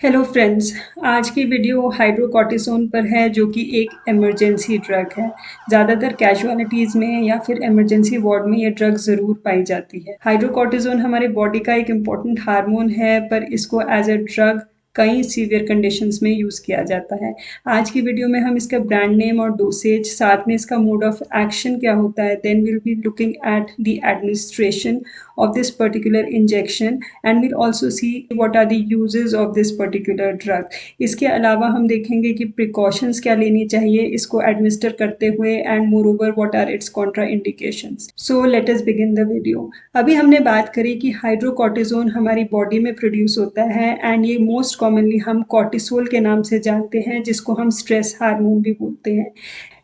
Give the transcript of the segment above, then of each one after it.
Hello friends. आज की video hydrocortisone पर है जो कि एक इमरजेंसी ड्रग है। ज़्यादातर कैजुअलिटीज़ में या फिर इमरजेंसी वार्ड में ये ड्रग ज़रूर पाई जाती है। हाइड्रोकॉर्टिसोन हमारे बॉडी का एक इम्पॉर्टेंट हार्मोन है, पर इसको एज अ ड्रग कई सीवियर कंडीशंस में यूज़ किया जाता है। आज की वीडियो में हम इसका ब्रांड नेम और डोसेज, साथ में इसका मोड ऑफ एक्शन क्या होता है, then will be looking at the administration of this particular injection and we'll also see what are the uses of this particular drug। इसके अलावा हम देखेंगे कि प्रिकॉशंस क्या लेनी चाहिए इसको एडमिनिस्टर करते हुए and moreover what are its contraindications. So let us begin the video. अभी हमने बात करी कि हाइड्रोकॉर्टिसोन हमारी बॉडी में प्रोड्यूस होता है एंड ये मोस्ट कॉमनली हम कॉर्टिसोल के नाम से जानते हैं, जिसको हम स्ट्रेस हार्मोन भी बोलते हैं।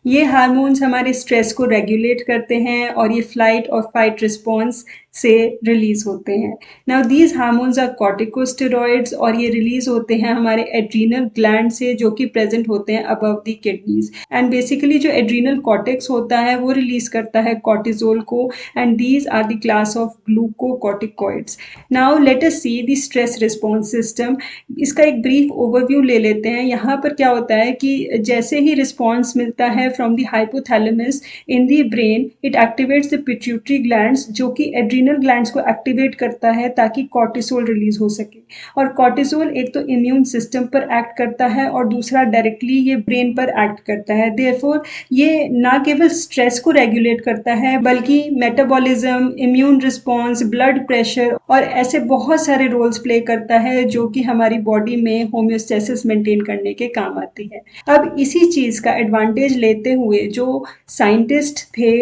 ये हार्मोन्स हमारे स्ट्रेस को रेगुलेट करते हैं और ये फ्लाइट और फाइट रिस्पॉन्स से रिलीज होते हैं। Now these hormones are corticosteroids और ये रिलीज होते हैं हमारे एड्रीनल ग्लैंड से, जो कि प्रेजेंट होते हैं above the kidneys. And basically जो एड्रीनल कॉर्टेक्स होता है वो रिलीज करता है कॉर्टिसोल को and these are the class of glucocorticoids. Now let us see the stress response system. इसका एक ब्रीफ ओवरव्यू ले लेते हैं। यहाँ पर क्या होता है कि जैसे ही रिस्पॉन्स मिलता है from the hypothalamus in the brain, it activates the pituitary glands, जो कि एड्रीनल ग्लैंड्स को एक्टिवेट करता है ताकि कॉर्टिसोल रिलीज हो सके। और कॉर्टिसोल एक तो इम्यून सिस्टम पर एक्ट करता है और दूसरा डायरेक्टली ये ब्रेन पर एक्ट करता है। देयरफॉर ये ना केवल स्ट्रेस को रेगुलेट करता है बल्कि metabolism, immune response, blood pressure और ऐसे बहुत सारे रोल्स प्ले करता है जो कि हमारी बॉडी में होम्योस्टेसिस मेंटेन करने के काम आती है। अब इसी चीज का एडवांटेज लेते हुए जो साइंटिस्ट थे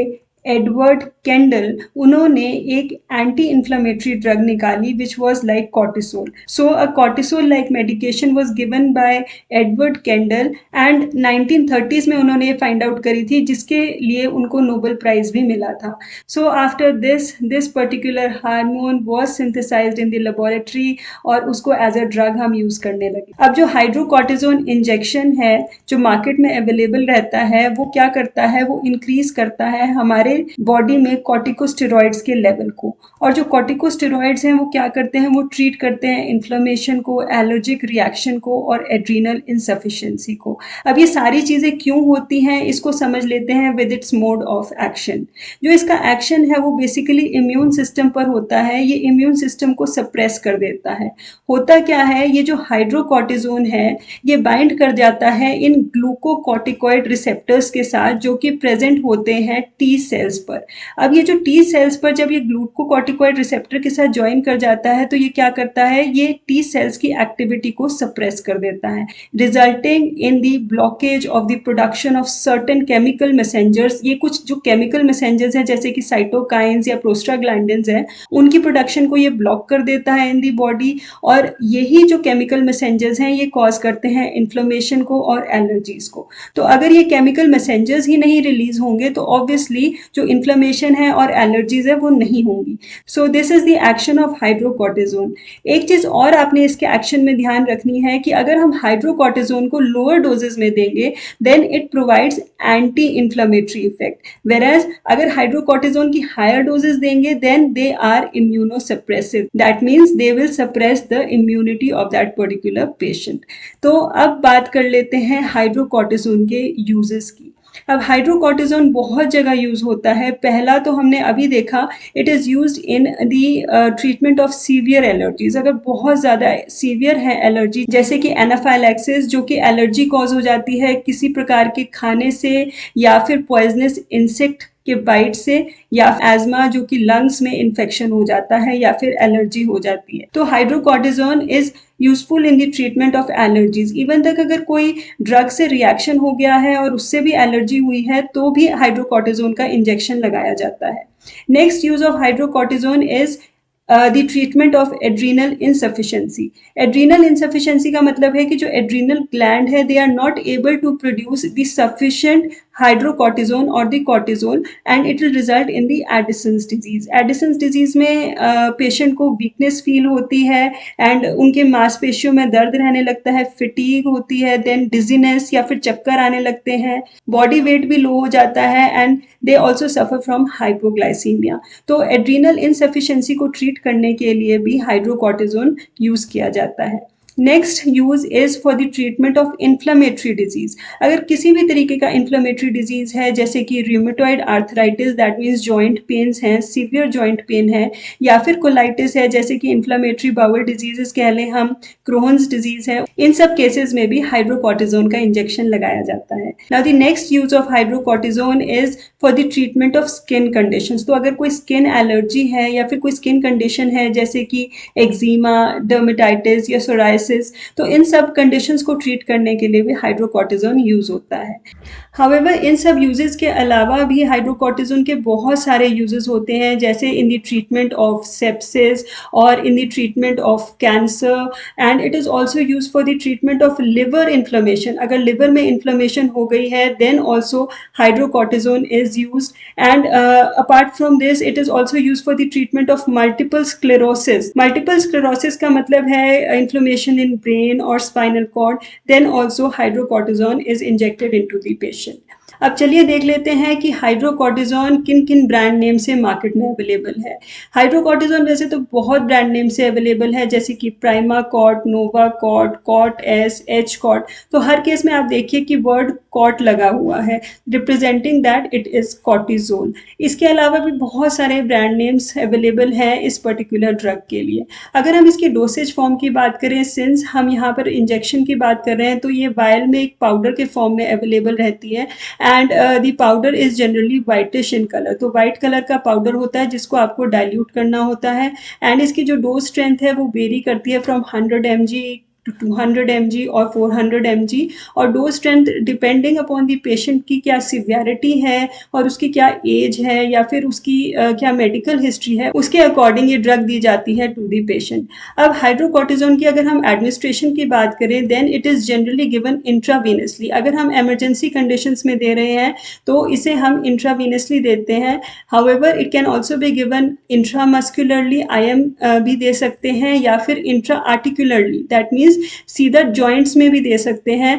एडवर्ड केंडल, उन्होंने एक एंटी इन्फ्लेमेटरी ड्रग निकाली which was like cortisol. So a cortisol like medication was given by Edward Kendall and 1930s में उन्होंने ये फाइंड आउट करी थी, जिसके लिए उनको नोबेल प्राइज भी मिला था। So after this particular hormone was synthesized in the laboratory और उसको एज अ ड्रग हम यूज करने लगे। अब जो हाइड्रोकॉर्टिसोन इंजेक्शन है जो मार्केट में अवेलेबल रहता है, वो क्या करता है, वो इंक्रीज करता है हमारे बॉडी में कॉर्टिकोस्टेरॉइड्स के लेवल को। और जो कॉर्टिकोस्टेरॉइड्स हैं वो क्या करते हैं, वो ट्रीट करते हैं इन्फ्लेमेशन को, एलर्जिक रिएक्शन को और एड्रीनल इनसफिशिएंसी को। अब ये सारी चीजें क्यों होती हैं इसको समझ लेते हैं with its mode of action. जो इसका एक्शन है वो बेसिकली इम्यून सिस्टम पर होता है। ये इम्यून सिस्टम को सप्रेस कर देता है। होता क्या है, ये जो हाइड्रोकॉर्टिसोन है ये बाइंड कर जाता है इन ग्लूकोकॉर्टिकॉइड रिसेप्टर्स के साथ, जो कि प्रेजेंट होते हैं टी सेल्स पर। अब ये जो टी सेल्स पर जब ये ग्लूकोकॉर्टिकॉइड रिसेप्टर के साथ ज्वाइन कर जाता है तो ये क्या करता है, ये टी सेल्स की एक्टिविटी को सप्रेस कर देता है, resulting in the blockage of the production of certain chemical messengers. ये कुछ जो केमिकल मैसेंजर्स हैं जैसे कि साइटोकाइंस या प्रोस्टाग्लैंडिन्स हैं, उनकी प्रोडक्शन को ये ब्लॉक कर देता है इन दी बॉडी। और यही जो केमिकल मैसेंजर्स हैं ये कॉज करते हैं इन्फ्लेमेशन को और एलर्जीज को। तो अगर ये केमिकल मैसेंजर्स ही नहीं रिलीज होंगे तो ऑब्वियसली जो इन्फ्लेमेशन है और एलर्जीज है वो नहीं होंगी। So this is the action of hydrocortisone. एक चीज और आपने इसके एक्शन में ध्यान रखनी है कि अगर हम हाइड्रोकॉर्टिसोन को लोअर डोजेस में देंगे then it provides anti inflammatory effect, whereas अगर हाइड्रोकॉर्टिसोन की हायर डोजेस देंगे then they are immunosuppressive, that means they will suppress the immunity of that particular patient. तो अब बात कर लेते हैं हाइड्रोकॉर्टिसोन के यूजेस की। अब हाइड्रोकॉर्टिसोन बहुत जगह यूज होता है। पहला तो हमने अभी देखा, it is used in the treatment of severe allergies. अगर बहुत ज्यादा सीवियर है एलर्जी, जैसे कि एनाफाइलैक्सिस जो कि एलर्जी कॉज हो जाती है किसी प्रकार के खाने से या फिर पॉइजनस इंसेक्ट के बाइट से, या एजमा जो कि लंग्स में इन्फेक्शन हो जाता है या फिर एलर्जी हो जाती है, तो hydrocortisone is useful in the treatment of allergies. Even तक अगर कोई ड्रग से रिएक्शन हो गया है और उससे भी एलर्जी हुई है तो भी हाइड्रोकॉर्टिसोन का इंजेक्शन लगाया जाता है। Next use of hydrocortisone is the treatment of adrenal insufficiency. Adrenal insufficiency का मतलब है कि जो एड्रीनल ग्लैंड है they are not able to produce the sufficient hydrocortisone और the cortisol and it will result in the Addison's disease. Addison's disease में patient को weakness feel होती है एंड उनके मांसपेशियों में दर्द रहने लगता है, फिटीग होती है, देन डिजीनेस या फिर चक्कर आने लगते हैं, बॉडी वेट भी लो हो जाता है and they also suffer from hypoglycaemia. तो एड्रीनल इनसफिशिएंसी को ट्रीट करने के लिए भी हाइड्रोकॉर्टिसोन यूज किया जाता है। Next use is for the treatment of inflammatory disease. अगर किसी भी तरीके का इन्फ्लेमेटरी डिजीज है, जैसे कि rheumatoid arthritis, that means joint pains हैं, सीवियर जॉइंट पेन है, या फिर कोलाइटिस है, जैसे कि इन्फ्लेमेटरी बाउल डिजीजेस कह लें हम, क्रोन्स डिजीज है, इन सब केसेस में भी हाइड्रोकॉर्टिजोन का इंजेक्शन लगाया जाता है। Now the next use of hydrocortisone is for the treatment of skin conditions. तो अगर कोई स्किन एलर्जी है या फिर कोई स्किन कंडीशन है, जैसे कि एक्जिमा, डर्मेटाइटिस या सोराइसिस, तो इन सब कंडीशंस को ट्रीट करने के लिए भी हाइड्रोकॉर्टिजोन यूज होता है। हाउएवर इन सब यूजेस के अलावा भी हाइड्रोकॉर्टिजोन के बहुत सारे यूजेस होते हैं, जैसे in the treatment of sepsis और in the treatment of cancer, and it is also use for the treatment of liver inflammation. अगर लिवर में इन्फ्लेमेशन हो गई है, then also hydrocortisone is use, and apart from this it is also use for the treatment of multiple sclerosis. Multiple sclerosis का मतलब है inflammation in brain और spinal cord, then also hydrocortisone is injected into the patient. अब चलिए देख लेते हैं कि हाइड्रोकॉर्टिजोन किन किन ब्रांड नेम से मार्केट में अवेलेबल है। हाइड्रोकॉर्टिजोन वैसे तो बहुत ब्रांड नेम से अवेलेबल है, जैसे कि प्राइमाकॉर्ट, नोवाकॉर्ट, कॉर्ट एस, एच कॉर्ट। तो हर केस में आप देखिए कि वर्ड कॉर्ट लगा हुआ है, representing that it is cortisol. इसके अलावा भी बहुत सारे ब्रांड नेम्स अवेलेबल हैं इस पर्टिकुलर ड्रग के लिए। अगर हम इसकी डोसेज फॉर्म की बात करें, सिंस हम यहाँ पर इंजेक्शन की बात कर रहे हैं, तो ये वायल में एक पाउडर के फॉर्म में अवेलेबल रहती है, and the powder is generally whitish in colour. तो वाइट कलर का पाउडर होता है जिसको आपको डाइल्यूट करना होता है, एंड इसकी जो डोज स्ट्रेंथ है वो वेरी करती है फ्रॉम 100 mg to 200 mg और 400 mg, और dose strength depending upon the patient की क्या सिवियरिटी है और उसकी क्या एज है या फिर उसकी क्या मेडिकल हिस्ट्री है, उसके अकॉर्डिंग ये ड्रग दी जाती है टू द पेशेंट। अब हाइड्रोकॉर्टिजोन की अगर हम एडमिनिस्ट्रेशन की बात करें, then it is generally given intravenously. अगर हम इमरजेंसी कंडीशंस में दे रहे हैं तो इसे हम इंट्रावीनसली देते हैं। However it can also be given intramuscularly, IM भी दे सकते हैं, या फिर इंट्रा आर्टिकुलरली, दैट मीन्स सीधा जॉइंट्स में भी दे सकते हैं।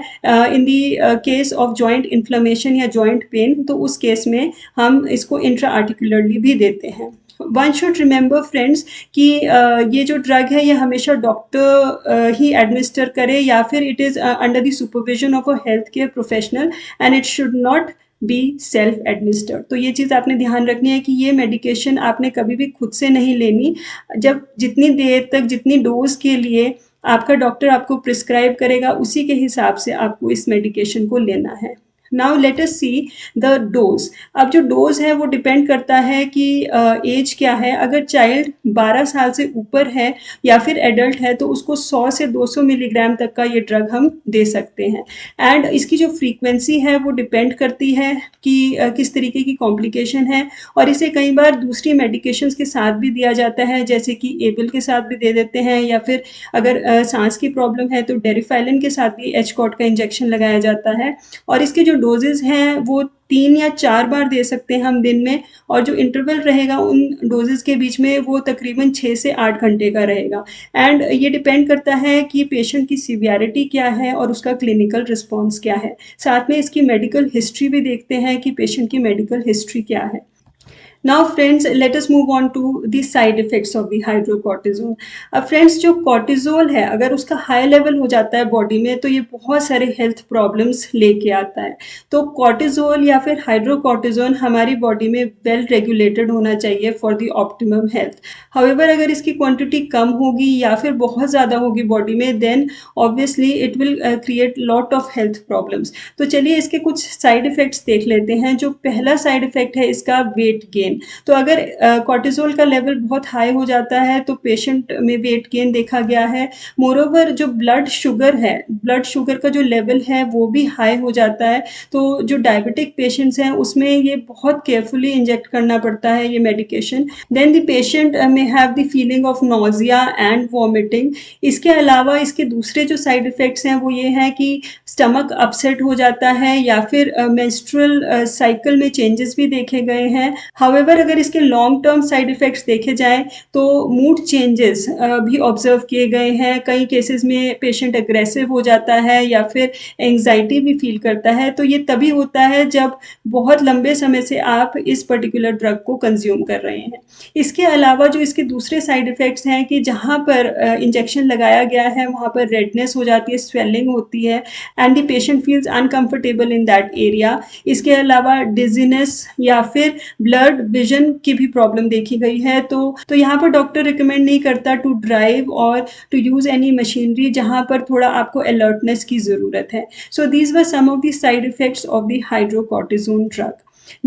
In the case of joint inflammation या जॉइंट पेन, तो उस केस में हम इसको इंट्रा आर्टिकुलरली भी देते हैं। वन शुड रिमेंबर फ्रेंड्स कि ये जो ड्रग है ये हमेशा डॉक्टर ही एडमिनिस्टर करे, या फिर it is under the supervision of a health care professional, and it should not be self administered. तो ये चीज़ आपने ध्यान रखनी है कि ये मेडिकेशन आपने कभी भी खुद से नहीं लेनी। जब जितनी देर तक, जितनी डोज के लिए आपका डॉक्टर आपको प्रिस्क्राइब करेगा, उसी के हिसाब से आपको इस मेडिकेशन को लेना है। Now let us see the dose. अब जो डोज है वो डिपेंड करता है कि एज क्या है। अगर चाइल्ड 12 साल से ऊपर है या फिर एडल्ट है, तो उसको 100 से 200 मिलीग्राम तक का ये ड्रग हम दे सकते हैं। एंड इसकी जो फ्रीक्वेंसी है वो डिपेंड करती है कि किस तरीके की कॉम्प्लिकेशन है, और इसे कई बार दूसरी मेडिकेशंस के साथ भी दिया जाता है, जैसे कि एबल के साथ भी दे देते हैं, या फिर अगर सांस की प्रॉब्लम है तो डेरिफाइलिन के साथ भी एच कॉट का इंजेक्शन लगाया जाता है। और इसके जो डोजेज हैं वो 3 या 4 बार दे सकते हैं हम दिन में, और जो इंटरवल रहेगा उन डोजेज के बीच में वो तकरीबन 6 से 8 घंटे का रहेगा। एंड ये डिपेंड करता है कि पेशेंट की सिवियरिटी क्या है और उसका क्लिनिकल रिस्पॉन्स क्या है। साथ में इसकी मेडिकल हिस्ट्री भी देखते हैं कि पेशेंट की मेडिकल हिस्ट्री क्या है। Now friends, let us move on to the side effects of the hydrocortisone. अब फ्रेंड्स, जो कॉर्टिजोल है अगर उसका हाई लेवल हो जाता है बॉडी में, तो ये बहुत सारे हेल्थ प्रॉब्लम्स लेके आता है। तो कॉर्टिजोल या फिर हाइड्रोकॉर्टिजोन हमारी बॉडी में वेल रेगुलेटेड होना चाहिए for the optimum health. However अगर इसकी क्वांटिटी कम होगी या फिर बहुत ज़्यादा होगी बॉडी में, then obviously it will create lot of health problems. तो चलिए इसके कुछ साइड इफ़ेक्ट्स देख लेते हैं। जो पहला साइड इफ़ेक्ट है इसका, वेट गेन। तो अगर कॉर्टिसोल का लेवल बहुत हाई हो जाता है तो पेशेंट में वेट गेन देखा गया है। मोरोवर जो ब्लड शुगर है, ब्लड शुगर का जो लेवल है वो भी हाई हो जाता है। तो जो डायबिटिक पेशेंट्स हैं उसमें ये बहुत केयरफुली इंजेक्ट करना पड़ता है ये मेडिकेशन। देन द पेशेंट में have the feeling of nausea and vomiting. इसके अलावा इसके दूसरे जो साइड इफ़ेक्ट्स हैं वो ये हैं कि स्टमक अपसेट हो जाता है, या फिर मेंस्ट्रुअल साइकिल में चेंजेस भी देखे गए हैं। हाउएवर हाउएवर अगर इसके लॉन्ग टर्म साइड इफ़ेक्ट्स देखे जाएँ तो मूड चेंजेस भी ऑब्जर्व किए गए हैं। कई केसेस में पेशेंट एग्रेसिव हो जाता है या फिर एंग्जाइटी भी फील करता है। तो ये तभी होता है जब बहुत लंबे समय से आप इस पर्टिकुलर ड्रग को कंज्यूम कर रहे हैं। इसके अलावा जो इसके दूसरे साइड इफ़ेक्ट्स हैं कि जहाँ पर इंजेक्शन लगाया गया है वहाँ पर रेडनेस हो जाती है, स्वेलिंग होती है and the patient feels uncomfortable in that area. इसके अलावा डिजीनेस या फिर ब्लड विजन की भी प्रॉब्लम देखी गई है। तो यहाँ पर डॉक्टर रिकमेंड नहीं करता टू ड्राइव और टू यूज़ एनी मशीनरी जहाँ पर थोड़ा आपको अलर्टनेस की ज़रूरत है। So these were some of the side effects of the hydrocortisone drug.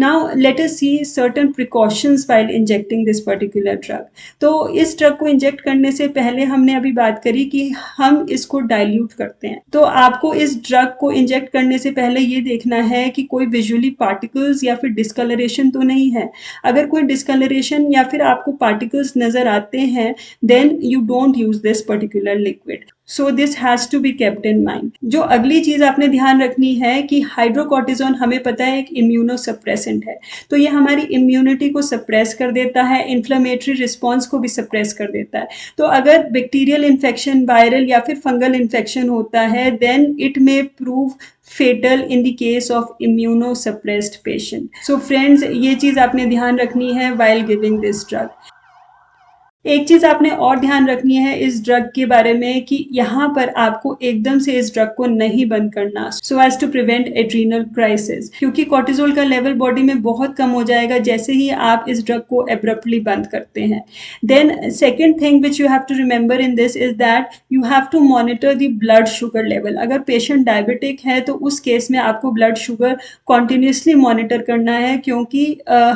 Now let us see certain precautions while injecting this particular drug. तो इस ड्रग को इंजेक्ट करने से पहले हमने अभी बात करी कि हम इसको डाइल्यूट करते हैं। तो आपको इस ड्रग को इंजेक्ट करने से पहले ये देखना है कि कोई विजुअली पार्टिकल्स या फिर डिस्कलरेशन तो नहीं है। अगर कोई डिस्कलरेशन या फिर आपको पार्टिकल्स नजर आते हैं then you don't use this particular liquid. So this has to be kept in mind. जो अगली चीज़ आपने ध्यान रखनी है कि हाइड्रोकॉर्टिजोन हमें पता है एक इम्यूनोसप्रेसेंट है। तो ये हमारी इम्यूनिटी को सप्रेस कर देता है, इन्फ्लेमेटरी रिस्पॉन्स को भी सप्रेस कर देता है। तो अगर बैक्टीरियल इन्फेक्शन, वायरल या फिर फंगल इन्फेक्शन होता है then it may prove fatal in the case of immunosuppressed patient. So friends, ये चीज़ आपने ध्यान रखनी है वाइल गिविंग दिस ड्रग। एक चीज़ आपने और ध्यान रखनी है इस ड्रग के बारे में कि यहाँ पर आपको एकदम से इस ड्रग को नहीं बंद करना so as to prevent adrenal crisis, क्योंकि कॉर्टिजोल का लेवल बॉडी में बहुत कम हो जाएगा जैसे ही आप इस ड्रग को एब्रप्टली बंद करते हैं। Then second thing which you have to remember in this is that you have to monitor the blood sugar level. अगर पेशेंट डायबिटिक है तो उस केस में आपको ब्लड शुगर कॉन्टिन्यूसली मॉनिटर करना है, क्योंकि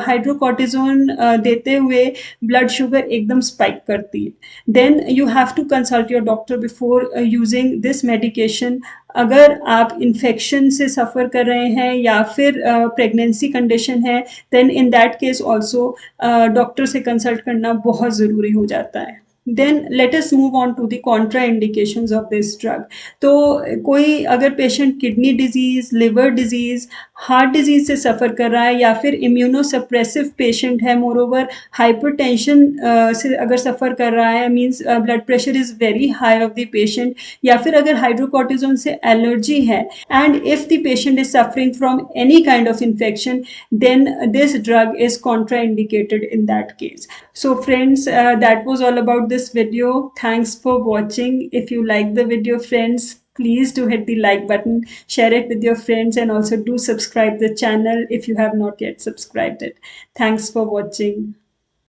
हाइड्रोकॉर्टिजोन देते हुए ब्लड शुगर एकदम स्पाइक करती है। Then you have to consult your doctor before using this medication. अगर आप इन्फेक्शन से सफ़र कर रहे हैं या फिर प्रेगनेंसी कंडीशन है then in that case also doctor से कंसल्ट करना बहुत ज़रूरी हो जाता है। Then let us move on to the contraindications of this drug. तो कोई अगर patient kidney disease, liver disease, heart disease से सफ़र कर रहा है या फिर इम्यूनोसप्रेसिव पेशेंट है, मोर ओवर हाइपरटेंशन से अगर सफ़र कर रहा है, means blood pressure is very high of the patient, या फिर अगर हाइड्रोकॉर्टिजोन से एलर्जी है and if the patient is suffering from any kind of infection then this drug is contraindicated in that case. So friends, that was all about this video. Thanks for watching. If you like the video friends, please do hit the like button, share it with your friends, and also do subscribe the channel if you have not yet subscribed it. Thanks for watching.